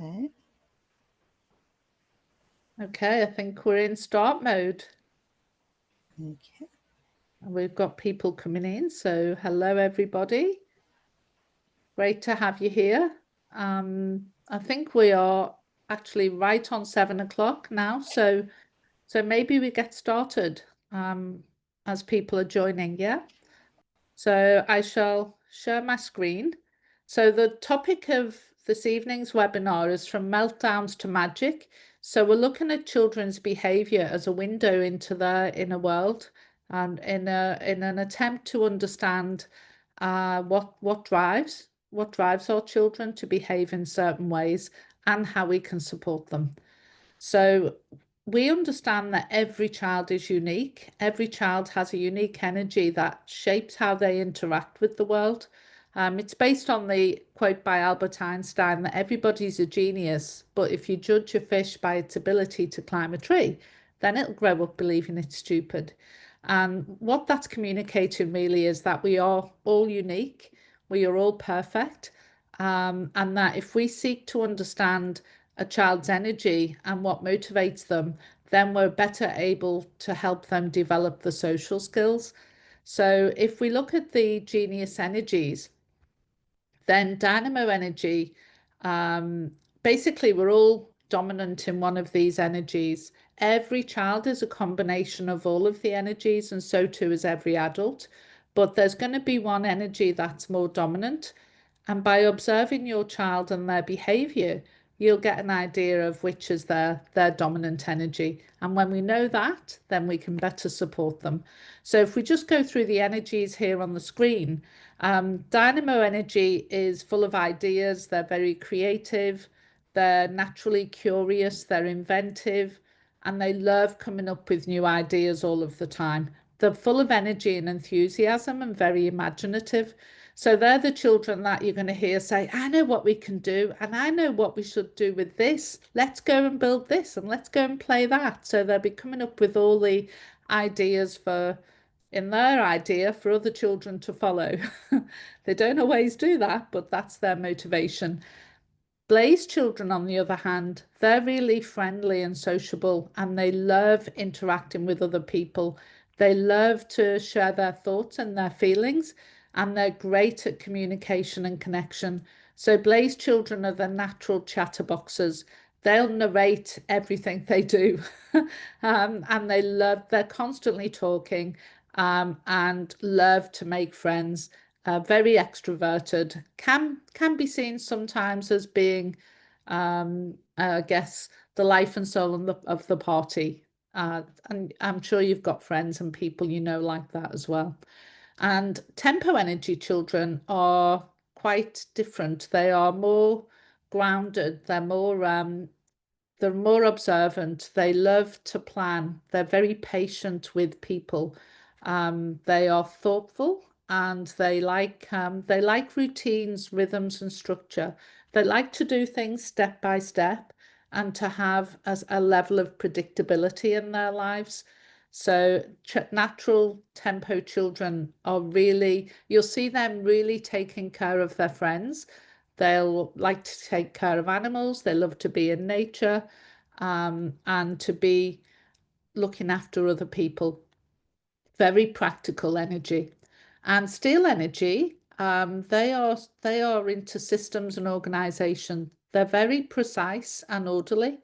Okay. Okay, I think we're in start mode. Okay. We've got people coming in, so hello everybody. Great to have you here. I think we are actually right on 7 o'clock now, so maybe we get started as people are joining, yeah? So I shall share my screen. So the topic of this evening's webinar is from meltdowns to magic. So we're looking at children's behaviour as a window into their inner world, and in an attempt to understand what drives our children to behave in certain ways and how we can support them. So we understand that every child is unique. Every child has a unique energy that shapes how they interact with the world. It's based on the quote by Albert Einstein that everybody's a genius, but if you judge a fish by its ability to climb a tree, then it'll grow up believing it's stupid. And what that's communicating really is that we are all unique, we are all perfect, and that if we seek to understand a child's energy and what motivates them, then we're better able to help them develop the social skills. So if we look at the genius energies, then dynamo energy, basically we're all dominant in one of these energies. Every child is a combination of all of the energies, and so too is every adult. But there's going to be one energy that's more dominant. And by observing your child and their behavior, you'll get an idea of which is their dominant energy. And when we know that, then we can better support them. So if we just go through the energies here on the screen, dynamo energy is full of ideas. They're very creative. They're naturally curious. They're inventive. And they love coming up with new ideas all of the time. They're full of energy and enthusiasm and very imaginative. So they're the children that you're going to hear say, I know what we can do, and I know what we should do with this. Let's go and build this, and let's go and play that. So they'll be coming up with all the ideas in their idea for other children to follow. They don't always do that, but that's their motivation. Blaze children, on the other hand, they're really friendly and sociable, and they love interacting with other people. They love to share their thoughts and their feelings, and they're great at communication and connection. So Blaze children are the natural chatterboxers. They'll narrate everything they do. And they're constantly talking, and love to make friends. Very extroverted, can be seen sometimes as being, I guess, the life and soul of the party. And I'm sure you've got friends and people you know like that as well. And tempo energy children are quite different. They are more grounded. They're more observant. They love to plan. They're very patient with people. They are thoughtful, and they like routines, rhythms, and structure. They like to do things step by step and to have a level of predictability in their lives. So natural tempo children are really, you'll see them really taking care of their friends. They'll like to take care of animals. They love to be in nature, and to be looking after other people. Very practical energy. And steel energy, they are into systems and organization. They're very precise and orderly.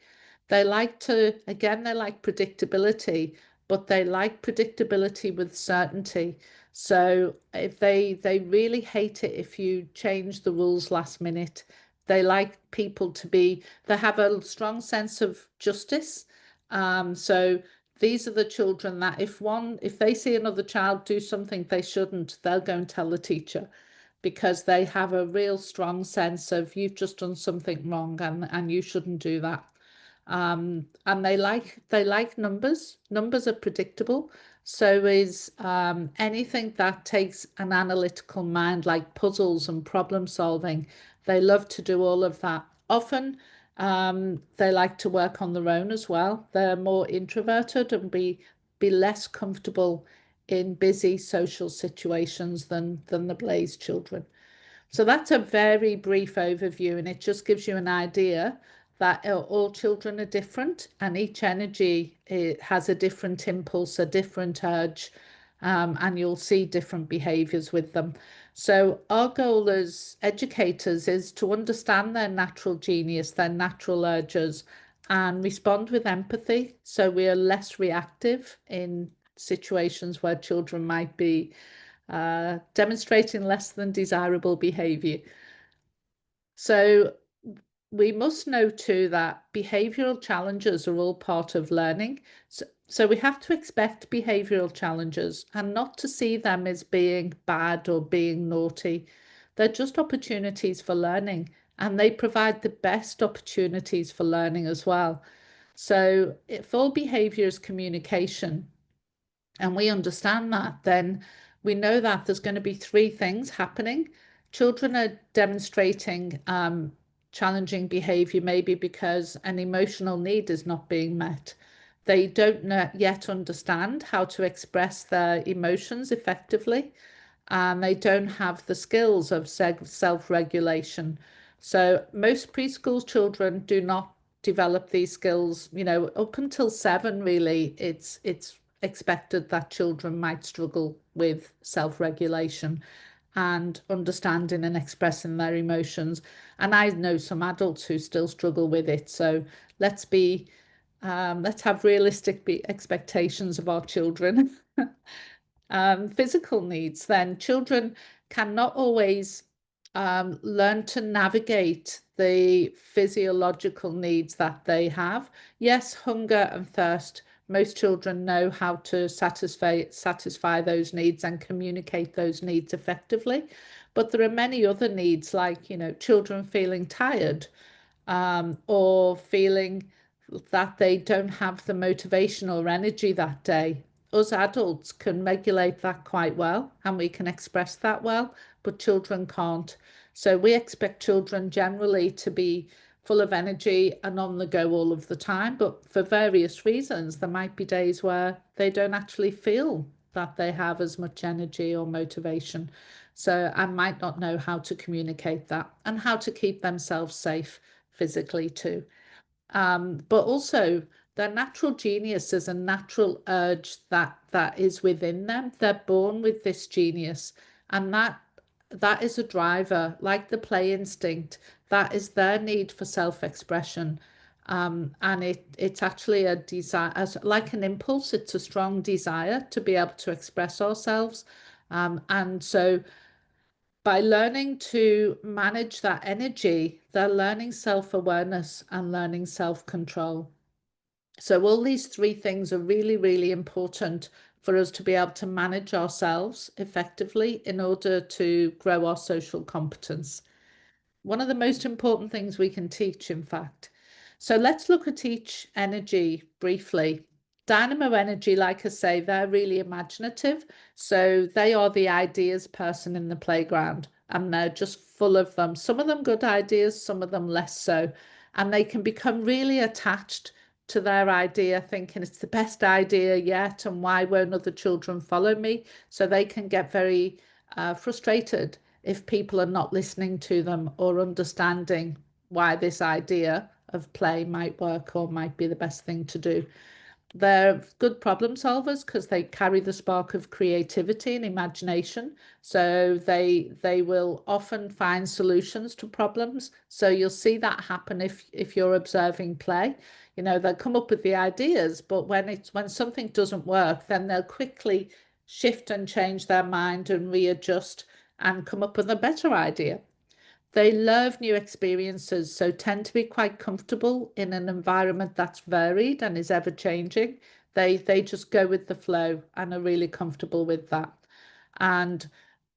They like predictability, but they like predictability with certainty. So if they really hate it if you change the rules last minute. They like people they have a strong sense of justice. So these are the children that if they see another child do something they shouldn't, they'll go and tell the teacher, because they have a real strong sense of you've just done something wrong, and you shouldn't do that. And they like numbers. Numbers are predictable. So is anything that takes an analytical mind, like puzzles and problem solving. They love to do all of that. Often they like to work on their own as well. They're more introverted and be less comfortable in busy social situations than the Blaze children. So that's a very brief overview, and it just gives you an idea that all children are different, and each energy has a different impulse, a different urge, and you'll see different behaviors with them. So our goal as educators is to understand their natural genius, their natural urges, and respond with empathy. So we are less reactive in situations where children might be demonstrating less than desirable behavior. So we must know too that behavioral challenges are all part of learning. So we have to expect behavioral challenges and not to see them as being bad or being naughty. They're just opportunities for learning, and they provide the best opportunities for learning as well. So if all behavior is communication, and we understand that, then we know that there's going to be three things happening. Children are demonstrating challenging behavior, maybe because an emotional need is not being met. They don't yet understand how to express their emotions effectively, and they don't have the skills of self-regulation. So most preschool children do not develop these skills, up until 7, really. It's expected that children might struggle with self-regulation and understanding and expressing their emotions. And I know some adults who still struggle with it. So let's be let's have realistic expectations of our children. Physical needs, then children cannot always learn to navigate the physiological needs that they have. Yes, hunger and thirst. Most children know how to satisfy those needs and communicate those needs effectively. But there are many other needs, like, children feeling tired, or feeling that they don't have the motivation or energy that day. Us adults can regulate that quite well, and we can express that well, but children can't. So we expect children generally to be full of energy and on the go all of the time, but for various reasons, there might be days where they don't actually feel that they have as much energy or motivation. So I might not know how to communicate that and how to keep themselves safe physically too. But also their natural genius is a natural urge that is within them. They're born with this genius, and that is a driver, like the play instinct. That is their need for self-expression. And it's actually a desire, like an impulse. It's a strong desire to be able to express ourselves. And so by learning to manage that energy, they're learning self-awareness and learning self-control. So all these three things are really, really important for us to be able to manage ourselves effectively in order to grow our social competence. One of the most important things we can teach, in fact. So let's look at each energy briefly. Dynamo energy, like I say, they're really imaginative. So they are the ideas person in the playground, and they're just full of them. Some of them good ideas, some of them less so. And they can become really attached to their idea, thinking it's the best idea yet, and why won't other children follow me? So they can get very frustrated if people are not listening to them or understanding why this idea of play might work or might be the best thing to do. They're good problem solvers because they carry the spark of creativity and imagination. So they will often find solutions to problems. So you'll see that happen if you're observing play. They'll come up with the ideas, but when something doesn't work, then they'll quickly shift and change their mind and readjust and come up with a better idea. They love new experiences, so tend to be quite comfortable in an environment that's varied and is ever changing. They just go with the flow and are really comfortable with that. And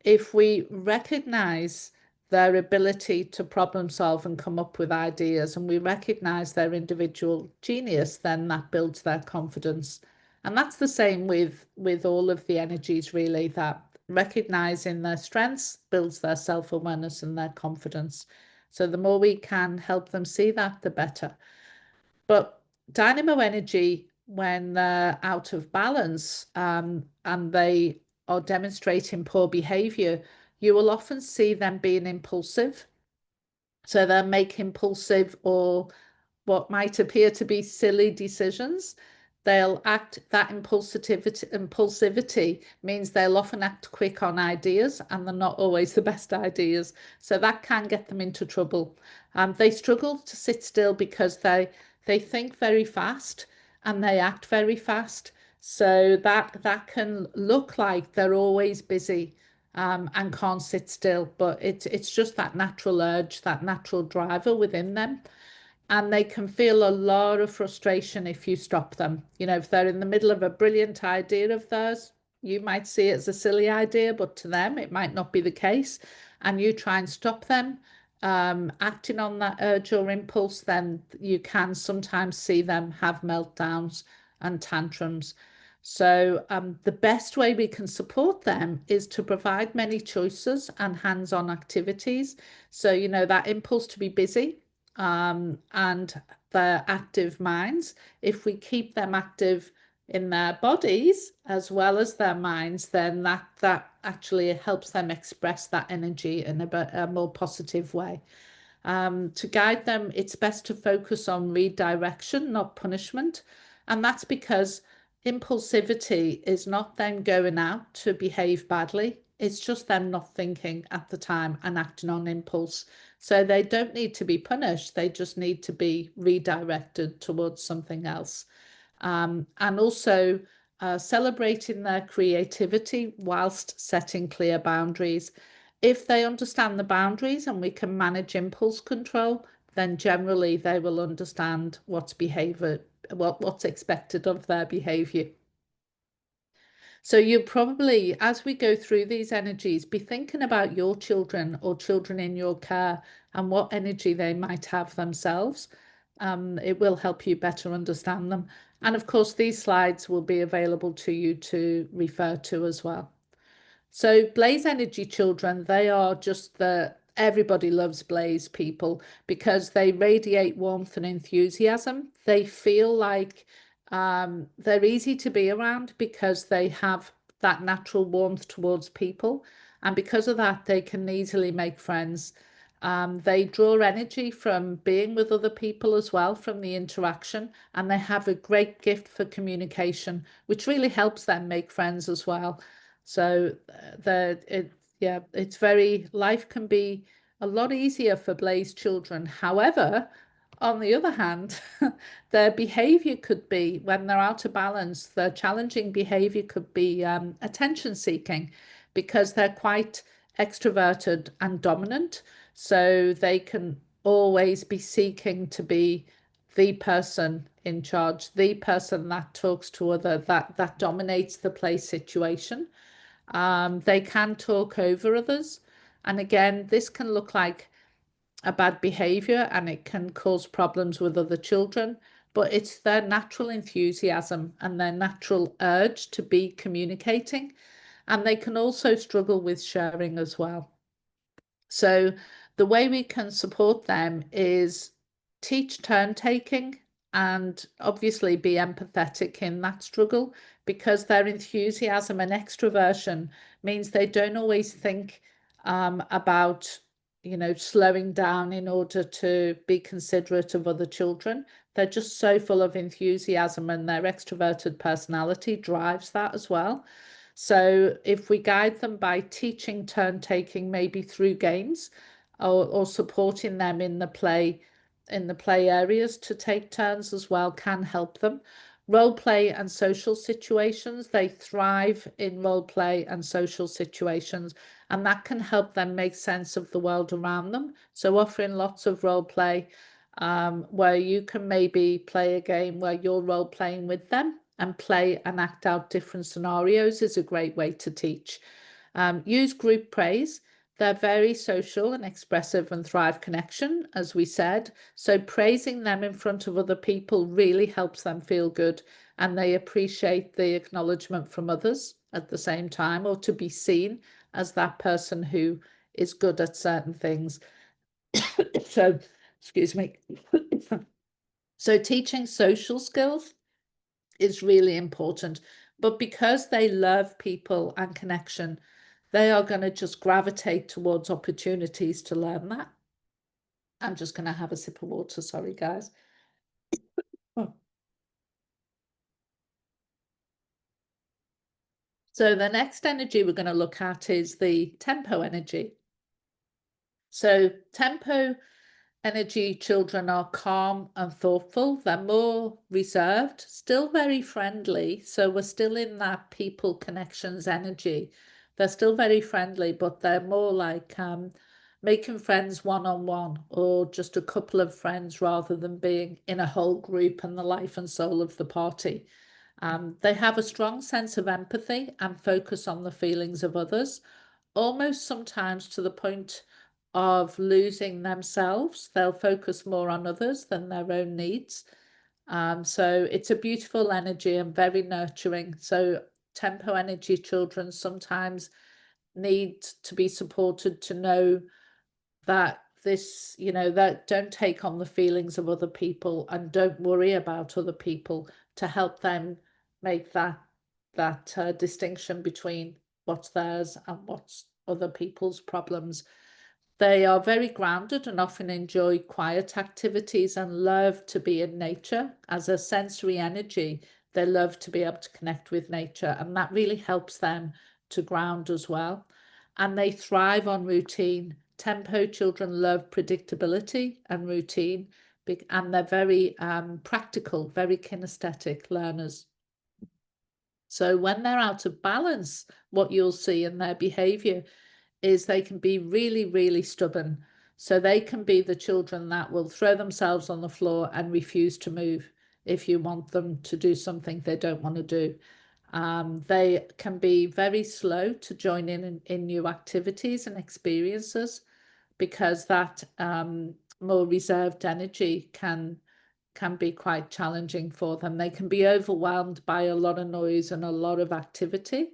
if we recognize their ability to problem solve and come up with ideas, and we recognize their individual genius, then that builds their confidence. And that's the same with all of the energies, really, that recognizing their strengths builds their self-awareness and their confidence. So the more we can help them see that, the better. But dynamo energy, when they're out of balance, and they are demonstrating poor behavior, you will often see them being impulsive. So they'll make impulsive or what might appear to be silly decisions. They'll act, that impulsivity means they'll often act quick on ideas, and they're not always the best ideas. So that can get them into trouble. They struggle to sit still because they think very fast and they act very fast. So that can look like they're always busy, and can't sit still, but it's just that natural urge, that natural driver within them. And they can feel a lot of frustration if you stop them. You know, if they're in the middle of a brilliant idea of theirs, you might see it as a silly idea, but to them, it might not be the case. And you try and stop them acting on that urge or impulse, then you can sometimes see them have meltdowns and tantrums. So the best way we can support them is to provide many choices and hands-on activities. So, you know, that impulse to be busy, and their active minds, if we keep them active in their bodies as well as their minds, then that actually helps them express that energy in a more positive way. To guide them, it's best to focus on redirection, not punishment. And that's because impulsivity is not them going out to behave badly. It's just them not thinking at the time and acting on impulse. So they don't need to be punished. They just need to be redirected towards something else. And also celebrating their creativity whilst setting clear boundaries. If they understand the boundaries and we can manage impulse control, then generally they will understand what's expected of their behavior. So you probably, as we go through these energies, be thinking about your children or children in your care and what energy they might have themselves. It will help you better understand them. And of course, these slides will be available to you to refer to as well. So Blaze Energy children, they are just everybody loves Blaze people because they radiate warmth and enthusiasm. They feel like they're easy to be around because they have that natural warmth towards people. And because of that, they can easily make friends. They draw energy from being with other people as well, from the interaction, and they have a great gift for communication, which really helps them make friends as well. So it's very, life can be a lot easier for Blaze children. However, on the other hand, their behavior could be, when they're out of balance, their challenging behavior could be attention seeking because they're quite extroverted and dominant. So they can always be seeking to be the person in charge, the person that talks to other, that dominates the play situation. They can talk over others. And again, this can look like a bad behavior and it can cause problems with other children, but it's their natural enthusiasm and their natural urge to be communicating. And they can also struggle with sharing as well. So the way we can support them is teach turn taking and obviously be empathetic in that struggle, because their enthusiasm and extroversion means they don't always think about, you know, slowing down in order to be considerate of other children. They're just so full of enthusiasm, and their extroverted personality drives that as well. So if we guide them by teaching turn taking, maybe through games, or supporting them in the play areas to take turns as well, can help them. Role play and social situations, they thrive in role play and social situations, and that can help them make sense of the world around them. So offering lots of role play, where you can maybe play a game where you're role playing with them and play and act out different scenarios, is a great way to teach. Use group praise. They're very social and expressive and thrive connection, as we said. So praising them in front of other people really helps them feel good, and they appreciate the acknowledgement from others at the same time, or to be seen as that person who is good at certain things. So, excuse me. So teaching social skills is really important, but because they love people and connection, they are going to just gravitate towards opportunities to learn that. I'm just going to have a sip of water. Sorry, guys. Oh. So the next energy we're going to look at is the tempo energy. So tempo energy children are calm and thoughtful. They're more reserved, still very friendly. So we're still in that people connections energy. They're still very friendly, but they're more like making friends one-on-one or just a couple of friends rather than being in a whole group and the life and soul of the party. They have a strong sense of empathy and focus on the feelings of others, almost sometimes to the point of losing themselves. They'll focus more on others than their own needs. So it's a beautiful energy and very nurturing. So tempo energy children sometimes need to be supported to know that this, that don't take on the feelings of other people and don't worry about other people, to help them make that distinction between what's theirs and what's other people's problems. They are very grounded and often enjoy quiet activities and love to be in nature. As a sensory energy, they love to be able to connect with nature, and that really helps them to ground as well. And they thrive on routine. Tempo children love predictability and routine, and they're very practical, very kinesthetic learners. So when they're out of balance, what you'll see in their behavior is they can be really, really stubborn. So they can be the children that will throw themselves on the floor and refuse to move if you want them to do something they don't want to do. They can be very slow to join in new activities and experiences, because that more reserved energy can be quite challenging for them. They can be overwhelmed by a lot of noise and a lot of activity,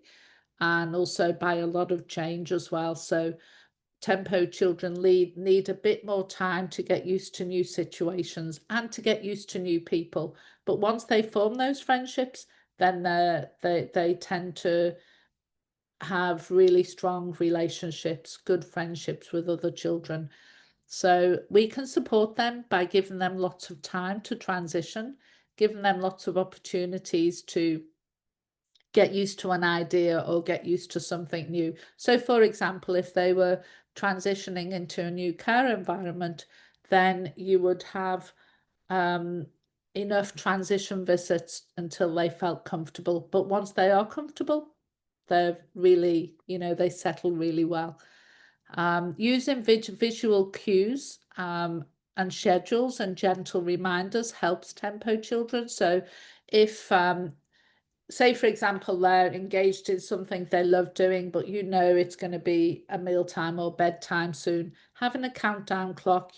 and also by a lot of change as well. So tempo children need a bit more time to get used to new situations and to get used to new people. But once they form those friendships, then they tend to have really strong relationships, good friendships with other children. So we can support them by giving them lots of time to transition, giving them lots of opportunities to get used to an idea or get used to something new. So for example, if they were transitioning into a new care environment, then you would have enough transition visits until they felt comfortable. But once they are comfortable, they're really, they settle really well. Using visual cues and schedules and gentle reminders helps tempo children. So if say, for example, they're engaged in something they love doing, but it's going to be a mealtime or bedtime soon, having a countdown clock,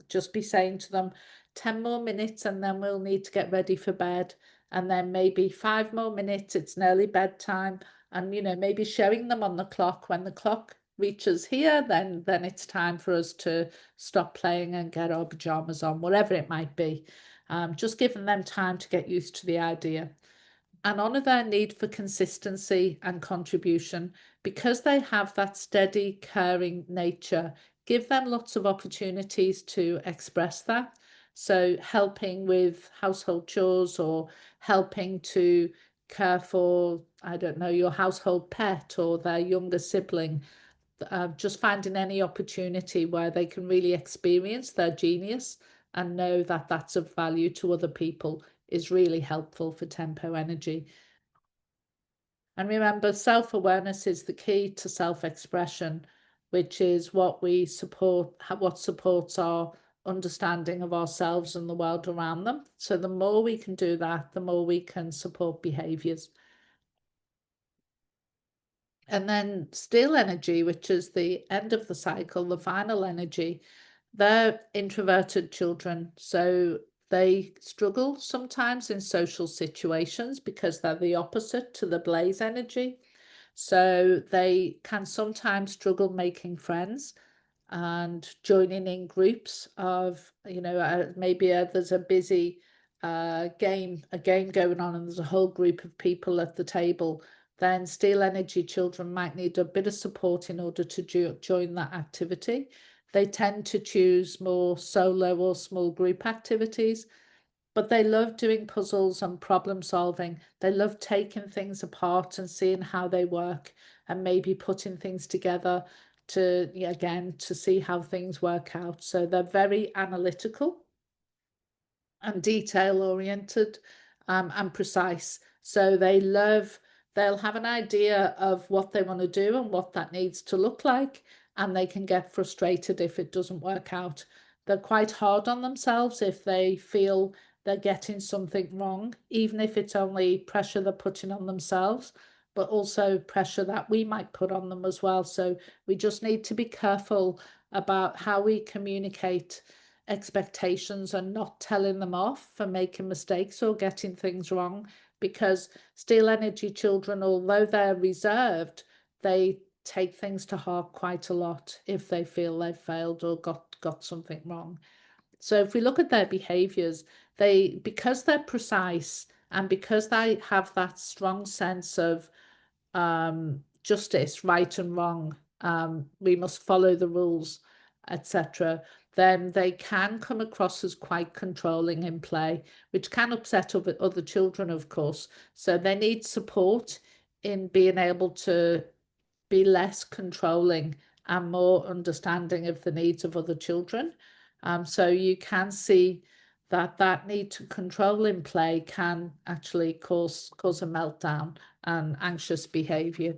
just be saying to them 10 more minutes and then we'll need to get ready for bed. And then maybe 5 more minutes, it's nearly bedtime. And, maybe showing them on the clock, when the clock reaches here, then it's time for us to stop playing and get our pajamas on, whatever it might be. Just giving them time to get used to the idea, and honour their need for consistency and contribution. Because they have that steady, caring nature, give them lots of opportunities to express that. So helping with household chores or helping to care for, I don't know, your household pet or their younger sibling, just finding any opportunity where they can really experience their genius and know that that's of value to other people is really helpful for tempo energy. And remember, self-awareness is the key to self-expression, which is what what supports our understanding of ourselves and the world around them. So the more we can do that, the more we can support behaviors. And then still energy, which is the end of the cycle, the final energy, they're introverted children. So they struggle sometimes in social situations because they're the opposite to the blaze energy. So they can sometimes struggle making friends and joining in groups of, maybe there's a busy game going on and there's a whole group of people at the table, then Steel Energy children might need a bit of support in order to join that activity. They tend to choose more solo or small group activities, but they love doing puzzles and problem solving. They love taking things apart and seeing how they work and maybe putting things together to, again, to see how things work out. So they're very analytical and detail oriented and precise. So they'll have an idea of what they want to do and what that needs to look like, and they can get frustrated if it doesn't work out. They're quite hard on themselves if they feel they're getting something wrong, even if it's only pressure they're putting on themselves, but also pressure that we might put on them as well. So we just need to be careful about how we communicate expectations and not telling them off for making mistakes or getting things wrong, because Steel Energy children, although they're reserved, they take things to heart quite a lot if they feel they've failed or got something wrong. So if we look at their behaviors, because they're precise and because they have that strong sense of justice, right and wrong, we must follow the rules, etc., then they can come across as quite controlling in play, which can upset other children, of course. So they need support in being able to be less controlling and more understanding of the needs of other children. So you can see that need to control in play can actually cause a meltdown and anxious behavior.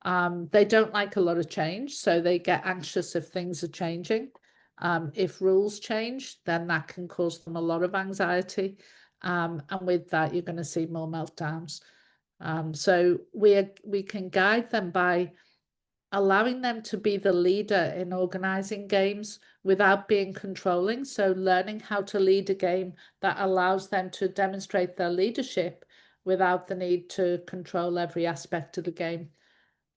They don't like a lot of change, so they get anxious if things are changing. If rules change, then that can cause them a lot of anxiety. And with that, you're going to see more meltdowns. So we can guide them by allowing them to be the leader in organizing games without being controlling. So learning how to lead a game that allows them to demonstrate their leadership without the need to control every aspect of the game.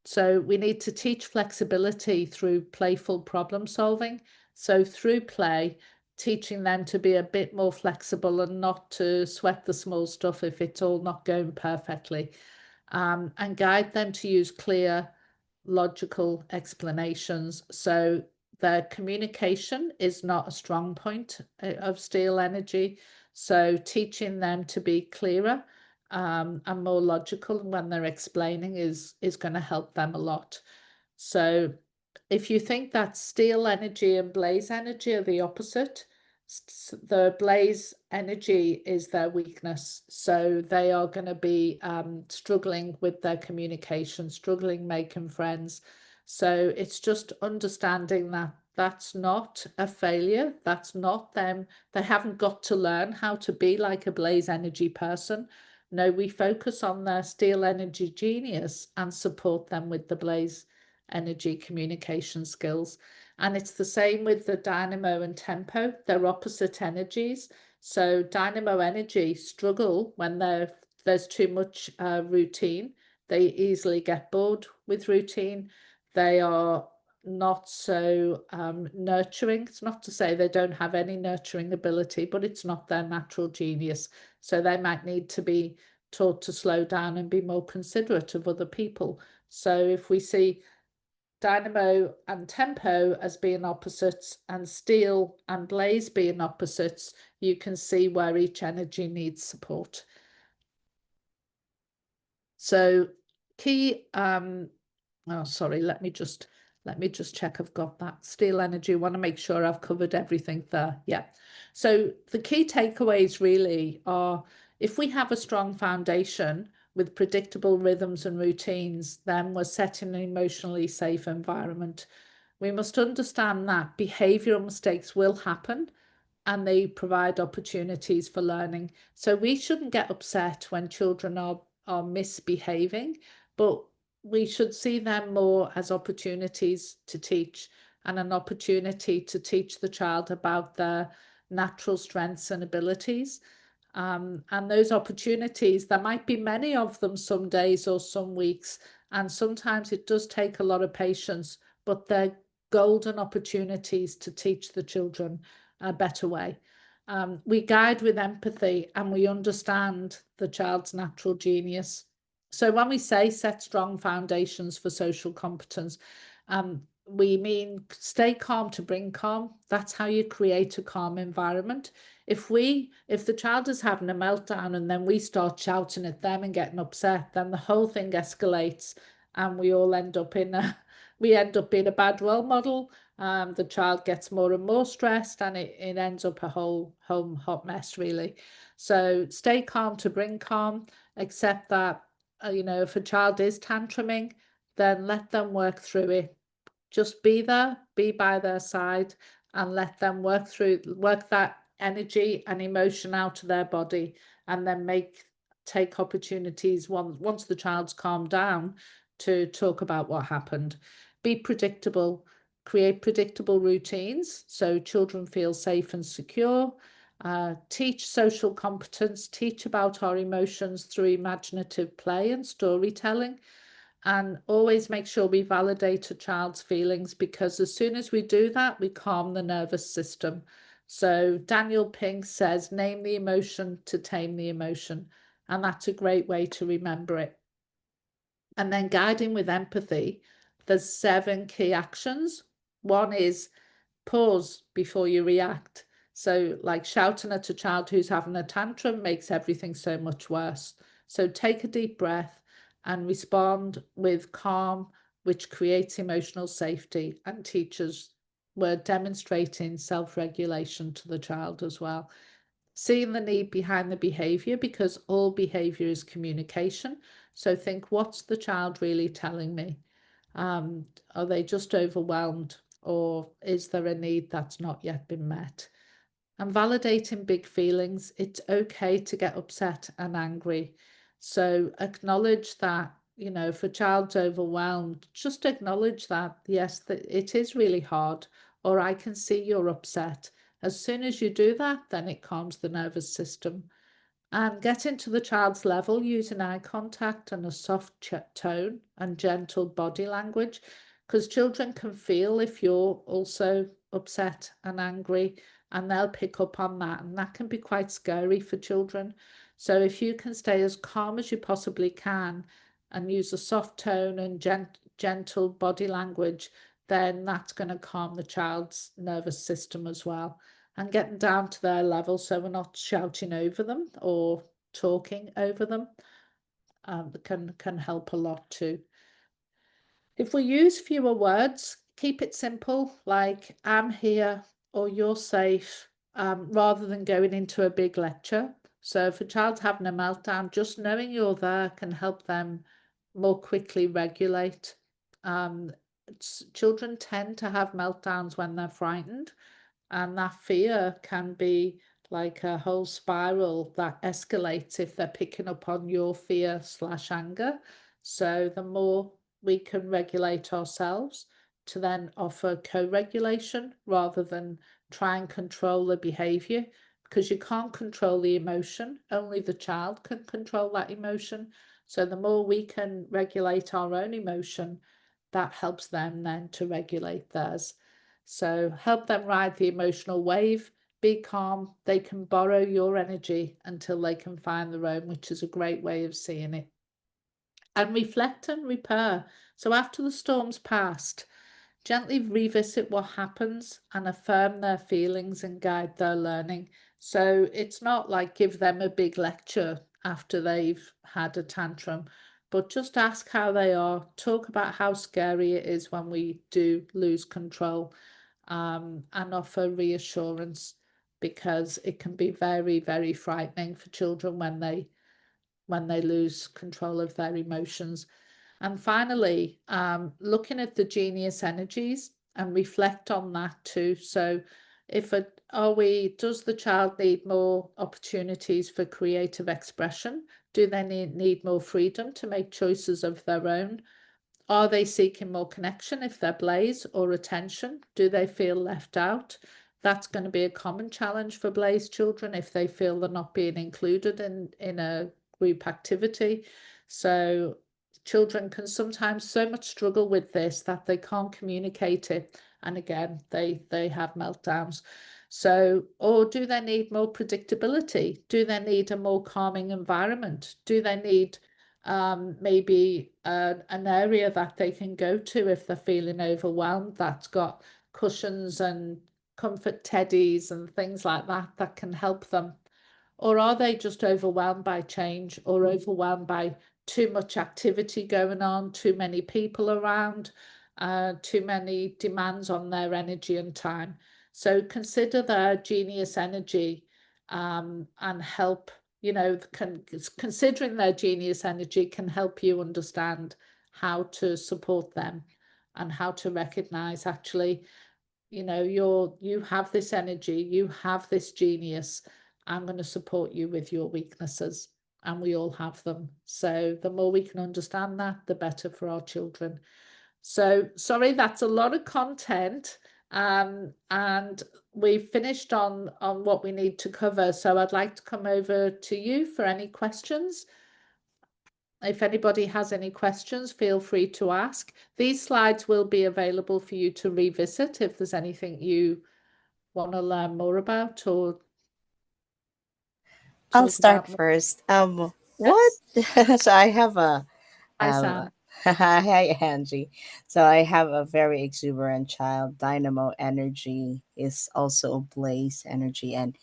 So we need to teach flexibility through playful problem solving. So through play, teaching them to be a bit more flexible and not to sweat the small stuff if it's all not going perfectly, and guide them to use clear, logical explanations. So their communication is not a strong point of Steel Energy. So teaching them to be clearer and more logical when they're explaining is going to help them a lot. So if you think that Steel Energy and Blaze Energy are the opposite, the Blaze Energy is their weakness. So they are going to be struggling with their communication, struggling making friends. So it's just understanding that that's not a failure. That's not them. They haven't got to learn how to be like a Blaze Energy person. No, we focus on their Steel Energy genius and support them with the Blaze Energy communication skills. And it's the same with the dynamo and tempo. They're opposite energies. So dynamo energy struggle when there's too much routine. They easily get bored with routine. They are not so nurturing. It's not to say they don't have any nurturing ability, but it's not their natural genius. So they might need to be taught to slow down and be more considerate of other people. So if we see dynamo and tempo as being opposites and steel and blaze being opposites, you can see where each energy needs support. So key, oh, sorry, let me just check I've got that. Steel energy, want to make sure I've covered everything there. Yeah. So the key takeaways really are, if we have a strong foundation with predictable rhythms and routines, then we're setting an emotionally safe environment. We must understand that behavioral mistakes will happen and they provide opportunities for learning. So we shouldn't get upset when children are misbehaving, but we should see them more as opportunities to teach and an opportunity to teach the child about their natural strengths and abilities. And those opportunities, there might be many of them some days or some weeks, and sometimes it does take a lot of patience, but they're golden opportunities to teach the children a better way. We guide with empathy and we understand the child's natural genius. So when we say set strong foundations for social competence, we mean stay calm to bring calm. That's how you create a calm environment. If the child is having a meltdown and then we start shouting at them and getting upset, then the whole thing escalates and we all end up we end up being a bad role model. The child gets more and more stressed and it ends up a whole home hot mess, really. So stay calm to bring calm, accept that, if a child is tantruming, then let them work through it. Just be there, be by their side, and let them work that energy and emotion out of their body, and then take opportunities once the child's calmed down to talk about what happened. Be predictable, create predictable routines so children feel safe and secure. Teach social competence, teach about our emotions through imaginative play and storytelling, and always make sure we validate a child's feelings, because as soon as we do that, we calm the nervous system. So Daniel Pink says, name the emotion to tame the emotion. And that's a great way to remember it. And then guiding with empathy, there's 7 key actions. One is pause before you react. So like shouting at a child who's having a tantrum makes everything so much worse. So take a deep breath and respond with calm, which creates emotional safety. And teachers were demonstrating self-regulation to the child as well. Seeing the need behind the behavior, because all behavior is communication. So think, what's the child really telling me? Are they just overwhelmed, or is there a need that's not yet been met? And validating big feelings. It's okay to get upset and angry. So acknowledge that, if a child's overwhelmed, just acknowledge that, yes, that it is really hard, or I can see you're upset. As soon as you do that, then it calms the nervous system. And get into the child's level using eye contact and a soft tone and gentle body language, because children can feel if you're also upset and angry, and they'll pick up on that, and that can be quite scary for children. So if you can stay as calm as you possibly can and use a soft tone and gentle body language, then that's going to calm the child's nervous system as well, and getting down to their level so we're not shouting over them or talking over them, can help a lot too. If we use fewer words, keep it simple, like I'm here or you're safe, rather than going into a big lecture. So if a child's having a meltdown, just knowing you're there can help them more quickly regulate. Children tend to have meltdowns when they're frightened, and that fear can be like a whole spiral that escalates if they're picking up on your fear/anger. So the more we can regulate ourselves to then offer co-regulation rather than try and control the behavior, because you can't control the emotion, only the child can control that emotion. So the more we can regulate our own emotion, that helps them then to regulate theirs. So help them ride the emotional wave, be calm. They can borrow your energy until they can find their own, which is a great way of seeing it. And reflect and repair. So after the storm's passed, gently revisit what happens and affirm their feelings and guide their learning. So it's not like give them a big lecture after they've had a tantrum, but just ask how they are. Talk about how scary it is when we do lose control, and offer reassurance, because it can be very, very frightening for children when they lose control of their emotions. And finally, looking at the genius energies and reflect on that too. So does the child need more opportunities for creative expression? Do they need more freedom to make choices of their own? Are they seeking more connection if they're Blaze, or attention? Do they feel left out? That's going to be a common challenge for Blaze children if they feel they're not being included in a group activity. So children can sometimes so much struggle with this that they can't communicate it. And again, they have meltdowns. So, or do they need more predictability? Do they need a more calming environment? Do they need maybe an area that they can go to if they're feeling overwhelmed that's got cushions and comfort teddies and things like that that can help them? Or are they just overwhelmed by change or overwhelmed by too much activity going on, too many people around, too many demands on their energy and time? So consider their genius energy, and help, considering their genius energy can help you understand how to support them and how to recognize actually, you have this energy, you have this genius. I'm going to support you with your weaknesses, and we all have them. So the more we can understand that, the better for our children. So sorry, that's a lot of content. And we've finished on what we need to cover. So I'd like to come over to you for any questions. If anybody has any questions, feel free to ask. These slides will be available for you to revisit if there's anything you want to learn more about or I'll talk start about more. first. What? Yes. So I have a Hi, um. Sam. Hi, Angie. So I have a very exuberant child. Dynamo energy is also a blaze energy, and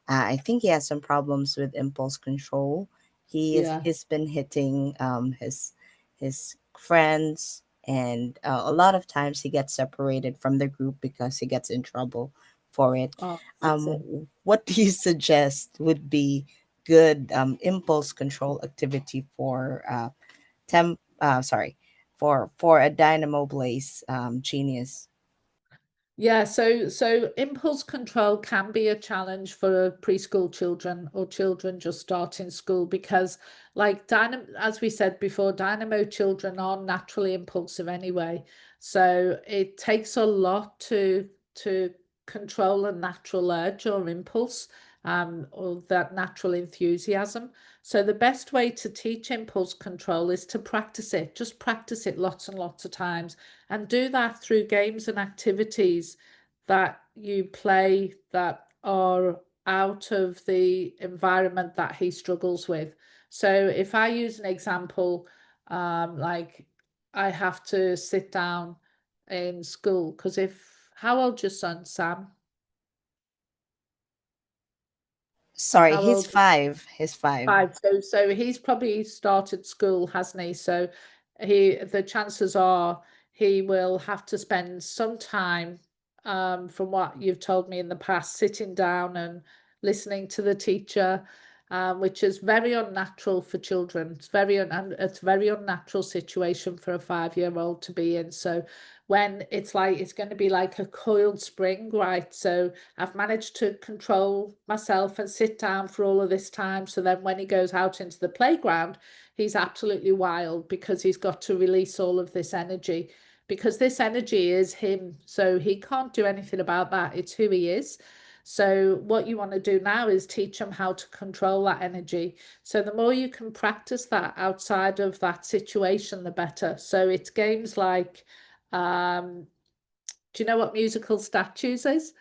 I think he has some problems with impulse control. Yeah. He's been hitting his friends, and a lot of times he gets separated from the group because he gets in trouble for it. Oh, that's it. What do you suggest would be good impulse control activity for sorry, for a dynamo blaze genius? Yeah, so impulse control can be a challenge for preschool children or children just starting school because, like dynamo, as we said before, dynamo children are naturally impulsive anyway. So it takes a lot to control a natural urge or impulse, or that natural enthusiasm. So the best way to teach impulse control is to practice it. Just practice it lots and lots of times, and do that through games and activities that you play that are out of the environment that he struggles with. So if I use an example, like I have to sit down in school because how old's your son, Sam? Sorry, How he's old? five. He's five. Five. So he's probably started school, hasn't he? So the chances are he will have to spend some time, from what you've told me in the past, sitting down and listening to the teacher, which is very unnatural for children. It's very unnatural situation for a 5-year-old to be in. So when it's going to be like a coiled spring, right? So I've managed to control myself and sit down for all of this time. So then when he goes out into the playground, he's absolutely wild because he's got to release all of this energy, because this energy is him. So he can't do anything about that. It's who he is. So what you want to do now is teach him how to control that energy. So the more you can practice that outside of that situation, the better. So it's games like, do you know what musical statues is?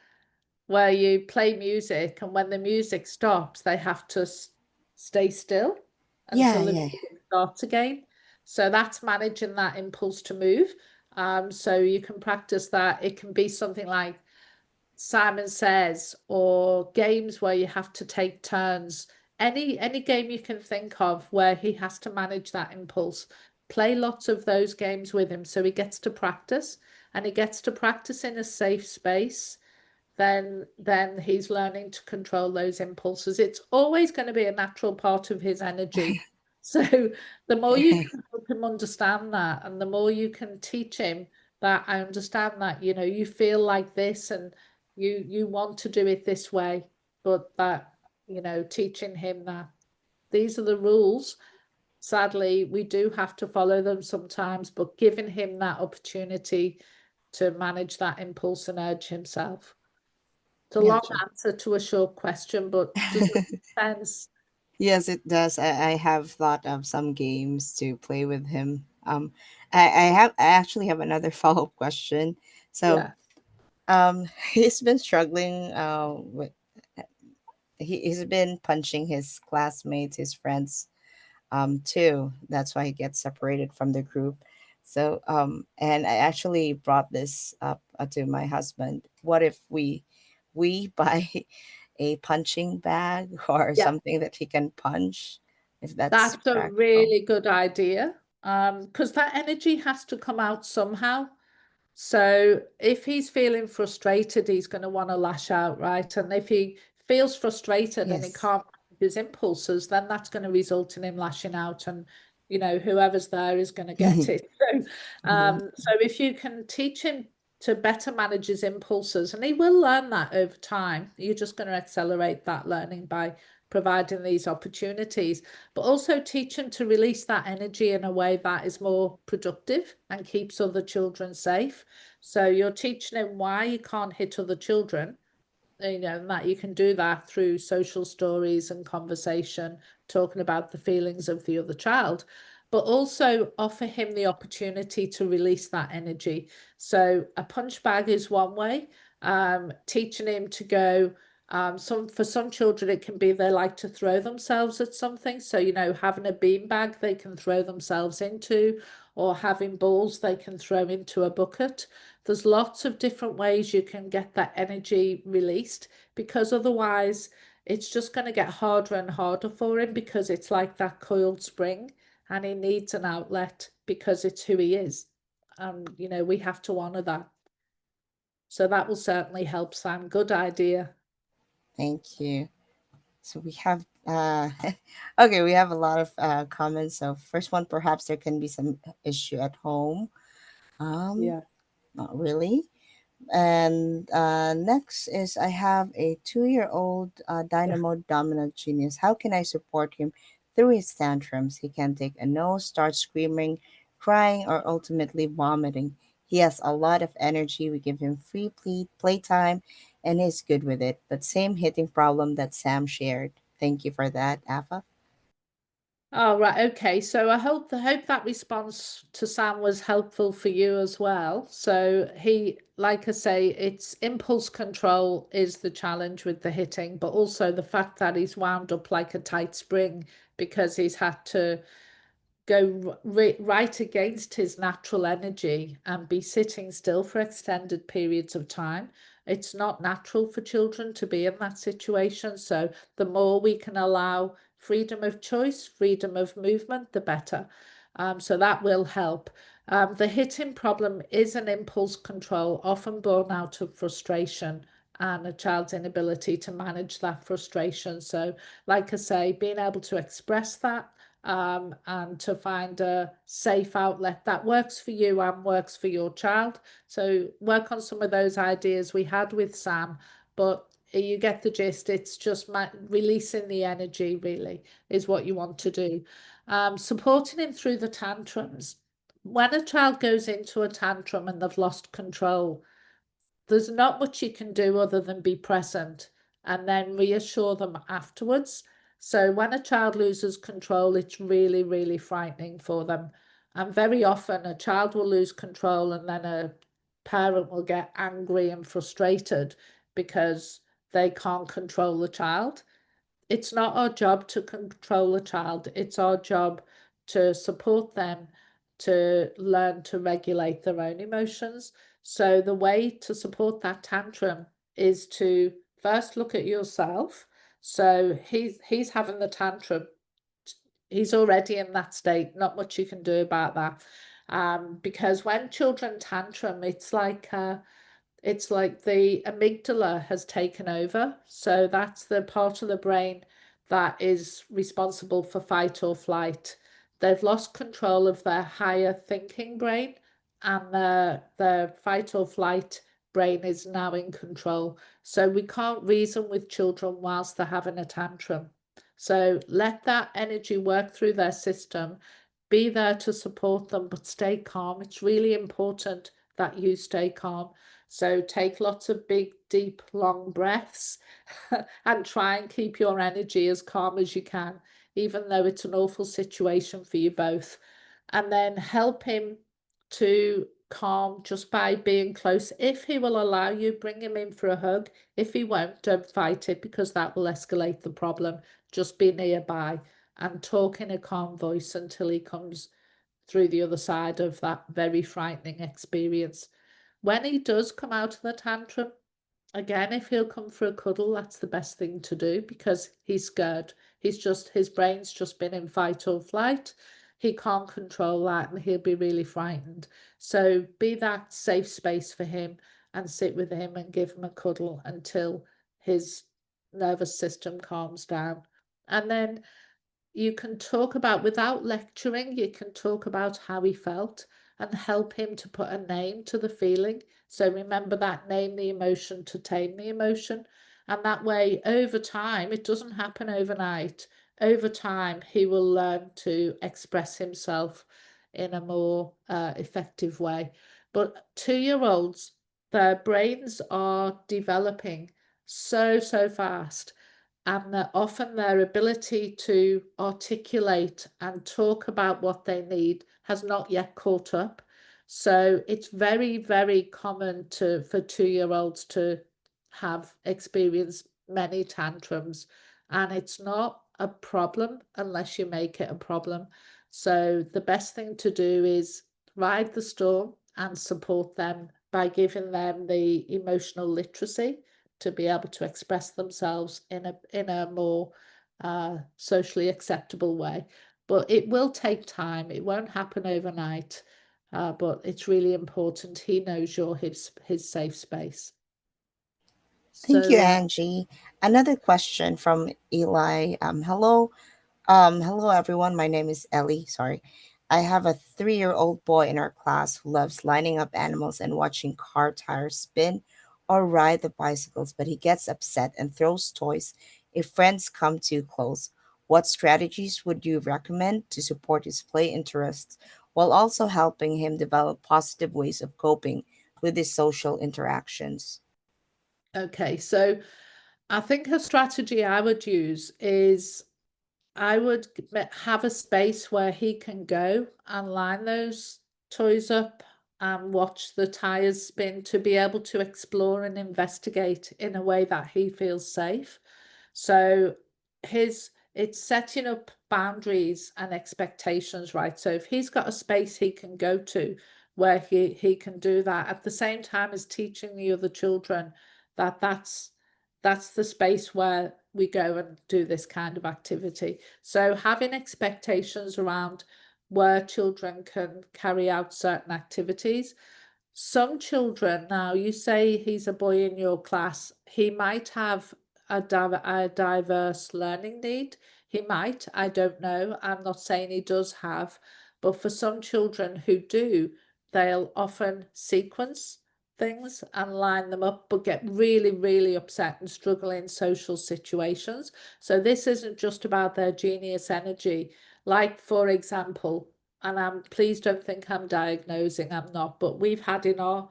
Where you play music, and when the music stops, they have to stay still Yeah, until the yeah. music starts again. So that's managing that impulse to move. So you can practice that. It can be something like Simon Says, or games where you have to take turns. Any game you can think of where he has to manage that impulse. Play lots of those games with him so he gets to practice, and he gets to practice in a safe space. Then he's learning to control those impulses. It's always going to be a natural part of his energy. So the more you can help him understand that, and the more you can teach him that, I understand that, you feel like this, and you want to do it this way, but that, teaching him that these are the rules. Sadly, we do have to follow them sometimes, but giving him that opportunity to manage that impulse and urge himself. It's a long Gotcha. answer to a short question, but does it make sense? Yes, it does. I have thought of some games to play with him. I actually have another follow-up question. So, Yeah. he's been struggling with he's been punching his classmates, his friends, too. That's why he gets separated from the group. So and I actually brought this up to my husband. What if we buy a punching bag or Yeah, something that he can punch, if that's that's a practical? really good idea. Because that energy has to come out somehow. So if he's feeling frustrated, he's going to want to lash out, right? And if he feels frustrated and he Yes. can't manage his impulses, then that's going to result in him lashing out, and whoever's there is going to get it. So if you can teach him to better manage his impulses, and he will learn that over time, you're just going to accelerate that learning by providing these opportunities, but also teach him to release that energy in a way that is more productive and keeps other children safe. So you're teaching him why you can't hit other children, and that you can do that through social stories and conversation, talking about the feelings of the other child, but also offer him the opportunity to release that energy. So a punch bag is one way. Teaching him to go, for some children it can be they like to throw themselves at something, so having a bean bag they can throw themselves into, or having balls they can throw into a bucket. There's lots of different ways you can get that energy released, because otherwise it's just going to get harder and harder for him, because it's like that coiled spring and he needs an outlet because it's who he is. And we have to honor that. So that will certainly help, Sam. Good idea. Thank you. So we have okay, we have a lot of comments. So first one, perhaps there can be some issue at home. Um, Yeah. Not really. And next is, I have a 2-year-old dynamo dominant genius. How can I support him through his tantrums? He can take a no, start screaming, crying, or ultimately vomiting. He has a lot of energy. We give him free playtime, and he's good with it. But same hitting problem that Sam shared. Thank you for that, Afa. Oh, right. Okay. So I hope that response to Sam was helpful for you as well. So like I say, it's impulse control is the challenge with the hitting, but also the fact that he's wound up like a tight spring because he's had to go right against his natural energy and be sitting still for extended periods of time. It's not natural for children to be in that situation. So the more we can allow freedom of choice, freedom of movement, the better. So that will help. The hitting problem is an impulse control, often born out of frustration and a child's inability to manage that frustration. So, like I say, being able to express that, and to find a safe outlet that works for you and works for your child. So work on some of those ideas we had with Sam, but you get the gist. It's just releasing the energy, really, is what you want to do. Supporting him through the tantrums. When a child goes into a tantrum and they've lost control, there's not much you can do other than be present and then reassure them afterwards. So when a child loses control, it's really, really frightening for them. And very often a child will lose control and then a parent will get angry and frustrated because they can't control the child. It's not our job to control a child. It's our job to support them to learn to regulate their own emotions. So the way to support that tantrum is to first look at yourself. So he's having the tantrum. He's already in that state. Not much you can do about that. Because when children tantrum, it's like the amygdala has taken over. So that's the part of the brain that is responsible for fight or flight. They've lost control of their higher thinking brain, and their fight or flight brain is now in control. So we can't reason with children whilst they're having a tantrum. So let that energy work through their system. Be there to support them, but stay calm. It's really important that you stay calm. So take lots of big, deep, long breaths and try and keep your energy as calm as you can, even though it's an awful situation for you both. And then help him to calm just by being close. If he will allow you, bring him in for a hug. If he won't, don't fight it, because that will escalate the problem. Just be nearby and talk in a calm voice until he comes through the other side of that very frightening experience. When he does come out of the tantrum, again, if he'll come for a cuddle, that's the best thing to do because he's scared. His brain's just been in fight or flight. He can't control that and he'll be really frightened. So be that safe space for him and sit with him and give him a cuddle until his nervous system calms down. And then you can talk about, without lecturing, you can talk about how he felt and help him to put a name to the feeling. So remember that, name the emotion to tame the emotion. And that way, over time, it doesn't happen overnight. Over time, he will learn to express himself in a more effective way. But 2-year-olds, their brains are developing so fast, and that often their ability to articulate and talk about what they need has not yet caught up. So it's very common for 2-year-olds to have experienced many tantrums, and it's not a problem unless you make it a problem. So the best thing to do is ride the storm and support them by giving them the emotional literacy to be able to express themselves in a more socially acceptable way. But it will take time. It won't happen overnight. But it's really important he knows you're his safe space. Thank you, So Angie. Another question from Eli. Hello everyone. My name is Ellie. Sorry. I have a 3-year-old boy in our class who loves lining up animals and watching car tires spin or ride the bicycles, but he gets upset and throws toys if friends come too close. What strategies would you recommend to support his play interests while also helping him develop positive ways of coping with his social interactions? okay, so I think a strategy I would use is I would have a space where he can go and line those toys up and watch the tires spin to be able to explore and investigate in a way that he feels safe. So it's setting up boundaries and expectations, right? So if he's got a space he can go to where he can do that at the same time as teaching the other children that that's the space where we go and do this kind of activity. So having expectations around where children can carry out certain activities. Some children, now you say he's a boy in your class, he might have a diverse learning need. He might, I don't know. I'm not saying he does have, but for some children who do, they'll often sequence things and line them up, but get really upset and struggle in social situations. So this isn't just about their genius energy. Like, for example, and please don't think I'm diagnosing, I'm not, but we've had in our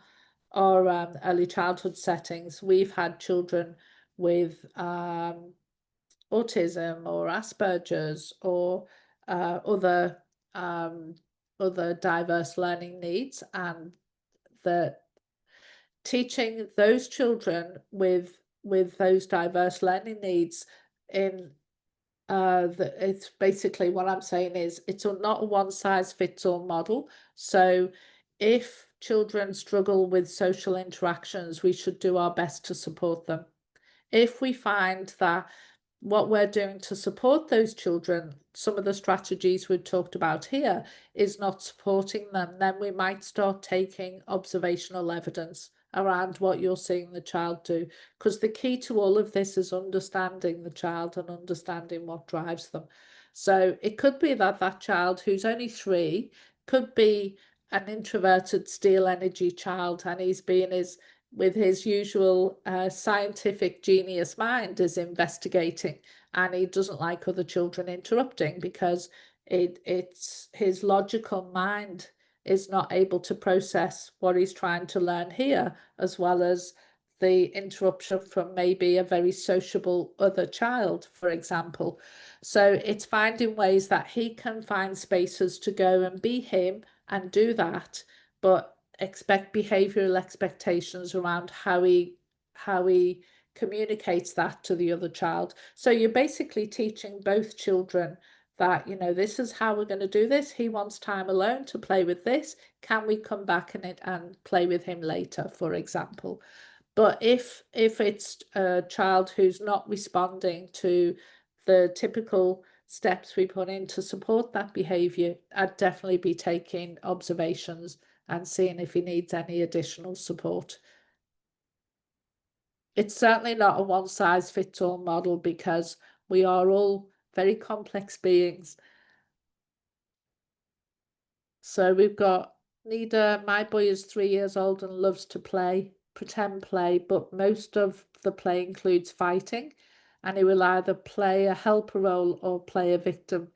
early childhood settings, we've had children with autism or Asperger's or other other diverse learning needs, and the teaching those children with those diverse learning needs in it's basically, what I'm saying is it's not a one size fits all model. So if children struggle with social interactions, we should do our best to support them. If we find that what we're doing to support those children, some of the strategies we've talked about here, is not supporting them, then we might start taking observational evidence around what you're seeing the child do. Because the key to all of this is understanding the child and understanding what drives them. So it could be that that child who's only 3 could be an introverted steel energy child, and he's being his with his usual scientific genius mind is investigating, and he doesn't like other children interrupting because it's his logical mind is not able to process what he's trying to learn here, as well as the interruption from maybe a very sociable other child, for example. So it's finding ways that he can find spaces to go and be him and do that, but expect behavioral expectations around how he communicates that to the other child. So you're basically teaching both children that, this is how we're going to do this. He wants time alone to play with this. Can we come back and play with him later, for example? But if it's a child who's not responding to the typical steps we put in to support that behaviour, I'd definitely be taking observations and seeing if he needs any additional support. It's certainly not a one-size-fits-all model because we are all very complex beings. So we've got Nida, my boy is 3 years old and loves to play, pretend play, but most of the play includes fighting, and he will either play a helper role or play a victim.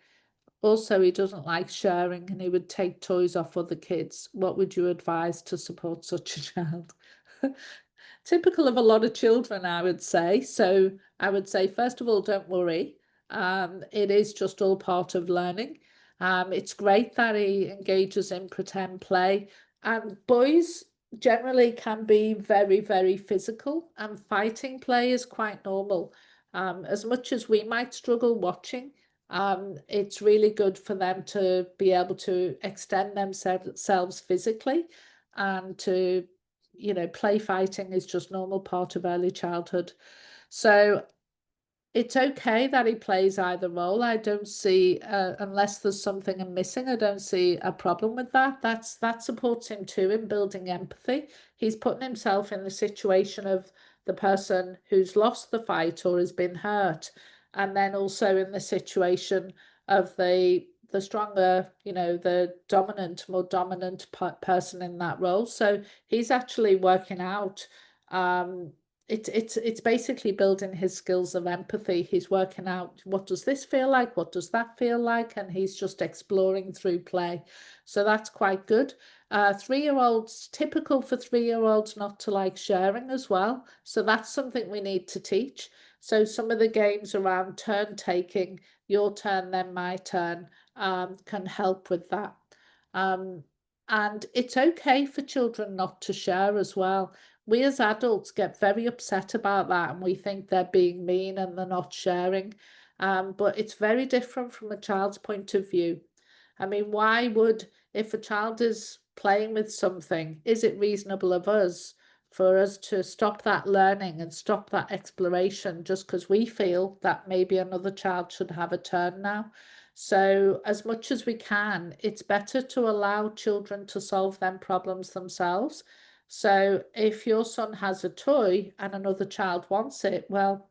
Also, he doesn't like sharing and he would take toys off other kids. What would you advise to support such a child? Typical of a lot of children, I would say. So I would say, first of all, don't worry. It is just all part of learning. It's great that he engages in pretend play. And boys generally can be very, very physical, and fighting play is quite normal. As much as we might struggle watching, it's really good for them to be able to extend themselves physically and to play fighting is just normal part of early childhood. So it's okay that he plays either role. I don't see, unless there's something I'm missing, I don't see a problem with that. That supports him too in building empathy. He's putting himself in the situation of the person who's lost the fight or has been hurt, and then also in the situation of the stronger, the more dominant person in that role. So he's actually working out. It's basically building his skills of empathy. He's working out, what does this feel like? What does that feel like? And he's just exploring through play. So that's quite good. 3-year-olds, typical for 3-year-olds not to like sharing as well. So that's something we need to teach. So some of the games around turn taking, your turn, then my turn, can help with that. And it's okay for children not to share as well. We as adults get very upset about that and we think they're being mean and they're not sharing. But it's very different from a child's point of view. I mean, why would, if a child is playing with something, is it reasonable of us for us to stop that learning and stop that exploration just because we feel that maybe another child should have a turn now? So as much as we can, it's better to allow children to solve them problems themselves. So if your son has a toy and another child wants it, well,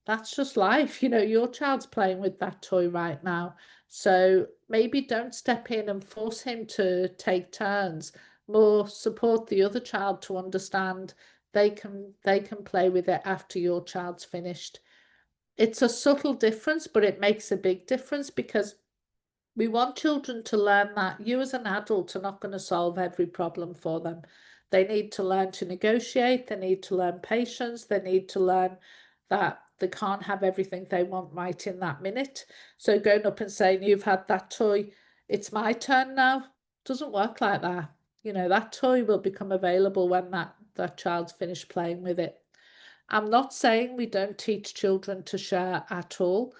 that's just life. Your child's playing with that toy right now. So maybe don't step in and force him to take turns. More support the other child to understand they can play with it after your child's finished. It's a subtle difference, but it makes a big difference because we want children to learn that you as an adult are not going to solve every problem for them. They need to learn to negotiate, they need to learn patience, they need to learn that they can't have everything they want right in that minute. So going up and saying, you've had that toy, it's my turn now, doesn't work like that. That toy will become available when that child's finished playing with it. I'm not saying we don't teach children to share at all.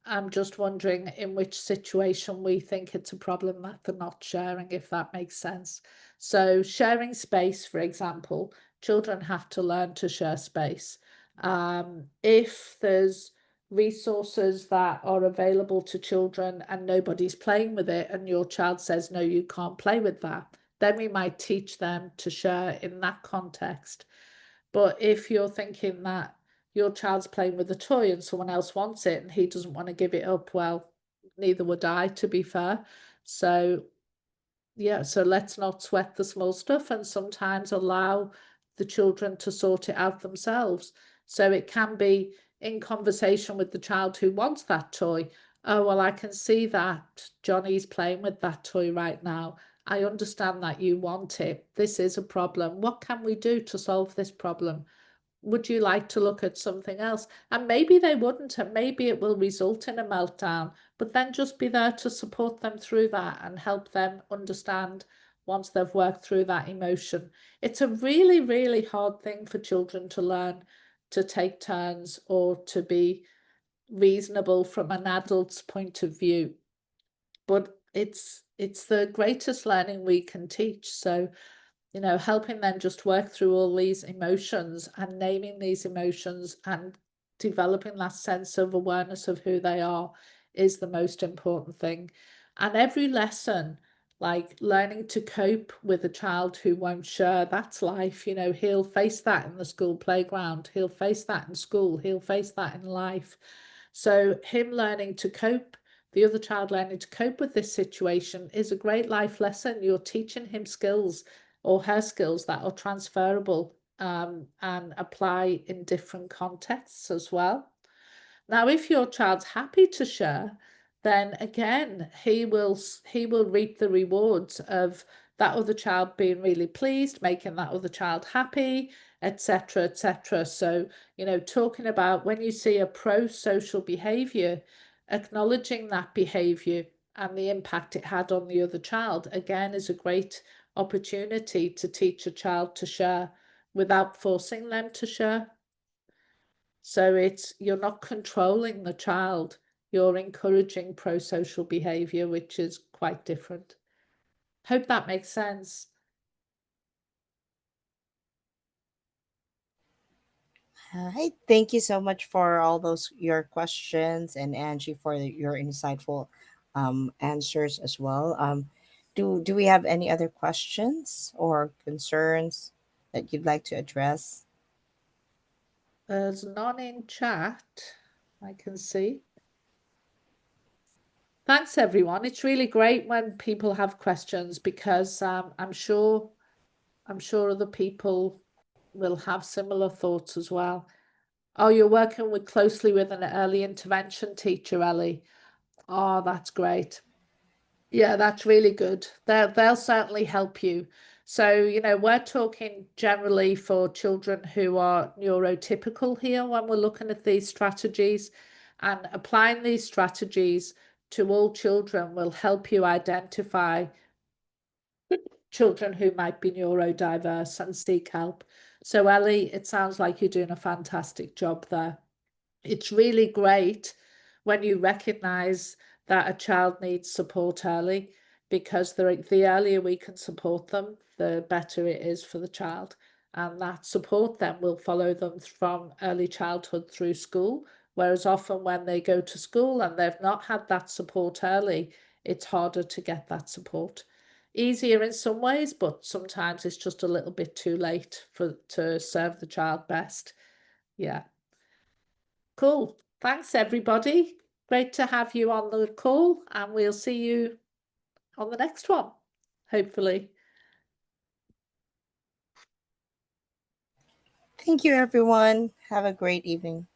I'm just wondering in which situation we think it's a problem that they're not sharing, if that makes sense. So, sharing space, for example, children have to learn to share space. If there's resources that are available to children and nobody's playing with it, and your child says, no, you can't play with that, then we might teach them to share in that context. But if you're thinking that your child's playing with a toy and someone else wants it and he doesn't want to give it up, well, neither would I, to be fair. So, yeah, so let's not sweat the small stuff and sometimes allow the children to sort it out themselves. So it can be in conversation with the child who wants that toy. Oh, well, I can see that Johnny's playing with that toy right now. I understand that you want it. This is a problem. What can we do to solve this problem? Would you like to look at something else? And maybe they wouldn't, and maybe it will result in a meltdown, but then just be there to support them through that and help them understand once they've worked through that emotion. It's a really, really hard thing for children to learn, to take turns or to be reasonable from an adult's point of view. But it's the greatest learning we can teach. So, you know, helping them just work through all these emotions and naming these emotions and developing that sense of awareness of who they are is the most important thing. And every lesson, like learning to cope with a child who won't share, that's life. You know, he'll face that in the school playground, he'll face that in school, he'll face that in life. So, him learning to cope, the other child learning to cope with this situation is a great life lesson. You're teaching him skills or her skills that are transferable and apply in different contexts as well. Now, if your child's happy to share, then again, he will reap the rewards of that other child being really pleased, making that other child happy, etc., etc. So, you know, talking about when you see a pro-social behavior, acknowledging that behavior and the impact it had on the other child, again, is a great opportunity to teach a child to share without forcing them to share. So you're not controlling the child, you're encouraging pro-social behavior, which is quite different. Hope that makes sense. Hi, thank you so much for all those your questions, and Angie for your insightful answers as well. Do we have any other questions or concerns that you'd like to address? There's none in chat, I can see. Thanks, everyone. It's really great when people have questions because I'm sure other people will have similar thoughts as well. Oh, you're working with closely with an early intervention teacher, Ellie. Oh, that's great. Yeah, that's really good. They'll certainly help you. So, you know, we're talking generally for children who are neurotypical here when we're looking at these strategies, and applying these strategies to all children will help you identify children who might be neurodiverse and seek help. So, Ellie, it sounds like you're doing a fantastic job there. It's really great when you recognize that a child needs support early, because the earlier we can support them, the better it is for the child. And that support then will follow them from early childhood through school. Whereas often when they go to school and they've not had that support early, it's harder to get that support. Easier in some ways, but sometimes it's just a little bit too late to serve the child best. Yeah. Cool. Thanks, everybody. Great to have you on the call, and we'll see you on the next one, hopefully. Thank you, everyone. Have a great evening.